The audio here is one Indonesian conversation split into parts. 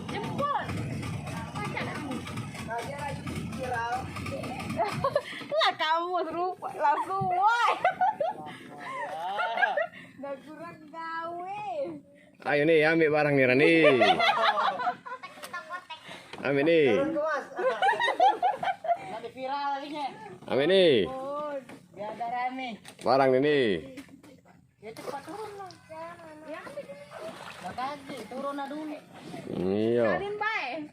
Jempol. Macam lah kamu serupa langsung woi. Gak kurang gawe. Ayo nih, ambil barang nih Rani. Ambil nih. Nanti viral lagi nih. Ambil nih. Biar ada rame. Barang ini. Ya cepat turun lah. Ya. Makasih, turun lah dulu. Iya. Karin bae.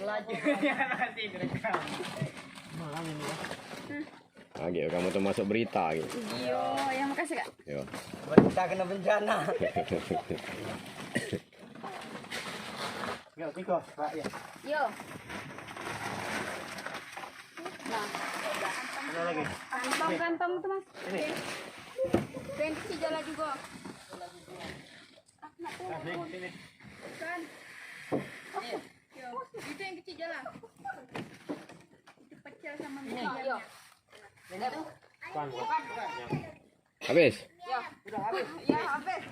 Laju ya nanti direkam. Malam ini ya. Lagi kamu tuh masuk berita gitu. Yo, yang makasih Kak. Yo. Berita kena bencana. Yo, Tiko, Pak ya. Yo. Nah, Ada lagi. kantong tuh Mas. Ini. Ben si jala juga. Sini. Kan. Yo, itu yang kecil jalan. Itu pecel sama minyak. Yo. Ini tuh. Bukan. Habis. Ya, Udah habis. ya habis.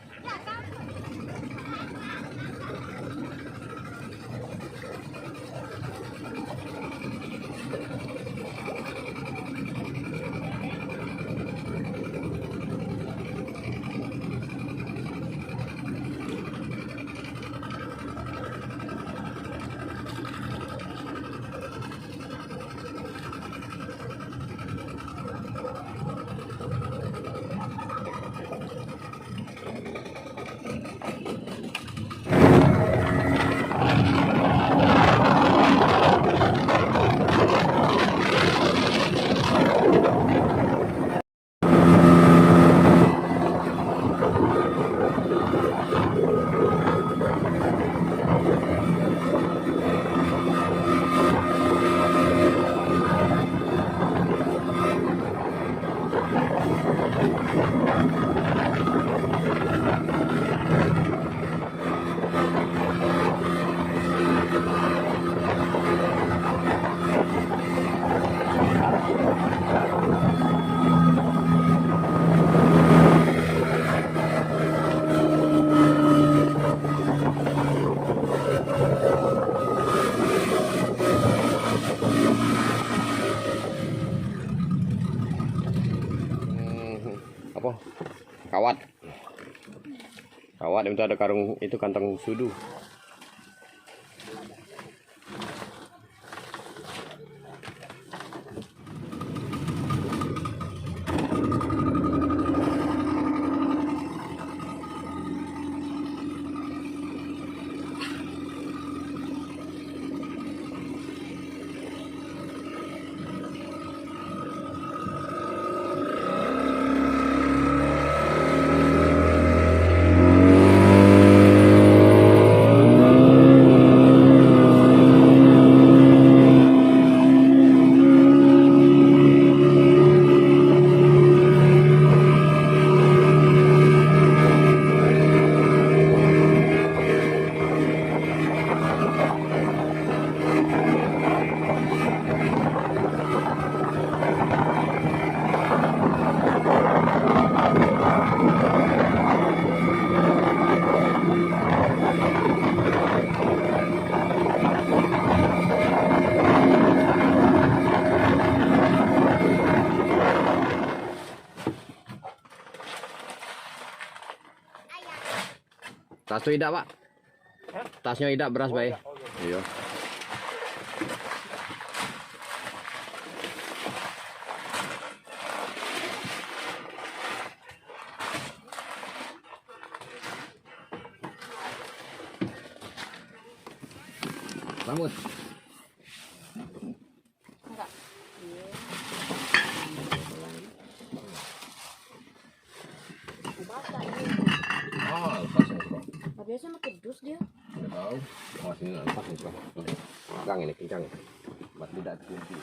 Apa? Kawat. Kawat itu ada karung itu kantong sudu. Tas tuh tidak, Pak. Tasnya tidak beras baik. Iya. Rambut. Enggak. Oh, lepas ya, Bro. Biasa makin dus dia. Tidak tahu. Oh, sini lepas nih, Bro. Kencang ini, kencang. Buat tidak terkunci.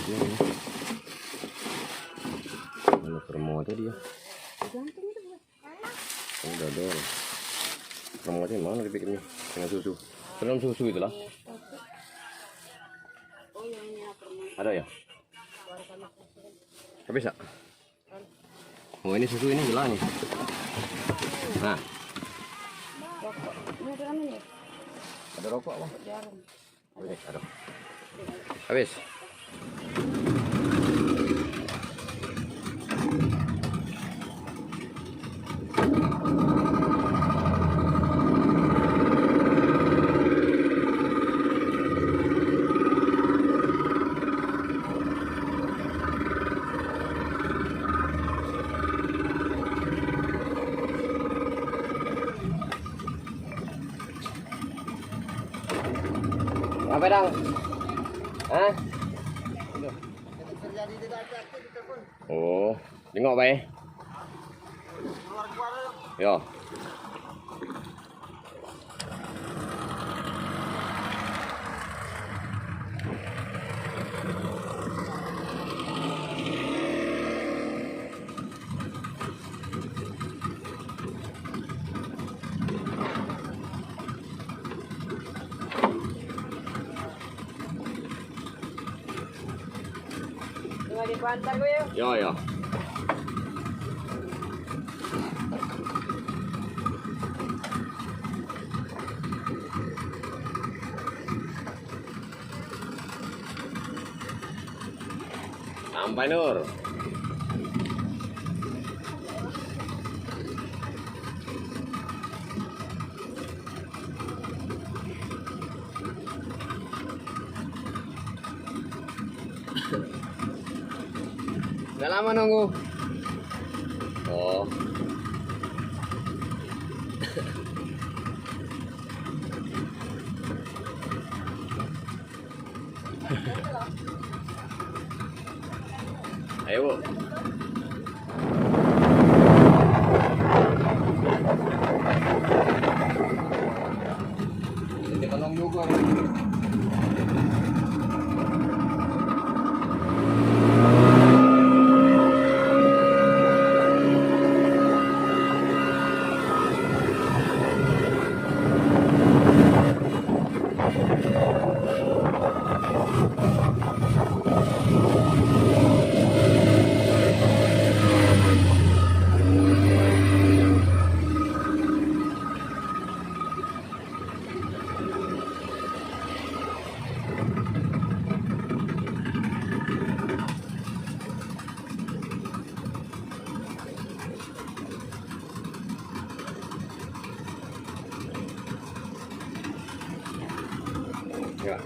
Mana promo tadi ya? Gantung itu buat. Udah dong. Promonya mana dibikinnya? Dengan susu. Dalam susu itulah. Oh yang ini permen. Ada ya? Tapi bisa. Oh ini susu ini gila nih. Nah, Rokok. Ini ada apa nih? ada rokok apa? Jarum. Oke, ada. Habis. Apa dong? Hah? Oh, tengok baik. Yo. Tinggal dipantar gue ya. Yo yo. Sampai Nur. Udah lama nunggu. Oh. Ayo, Bu. Jadi tolong juga. Ya,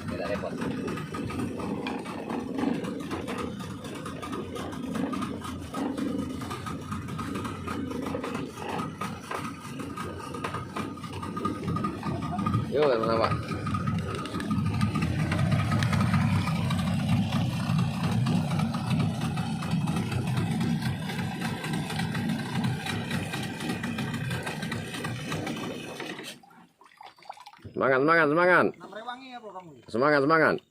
tidak repot. Yuk, sama-sama. Semangat, semangat, semangat. Semangat, semangat.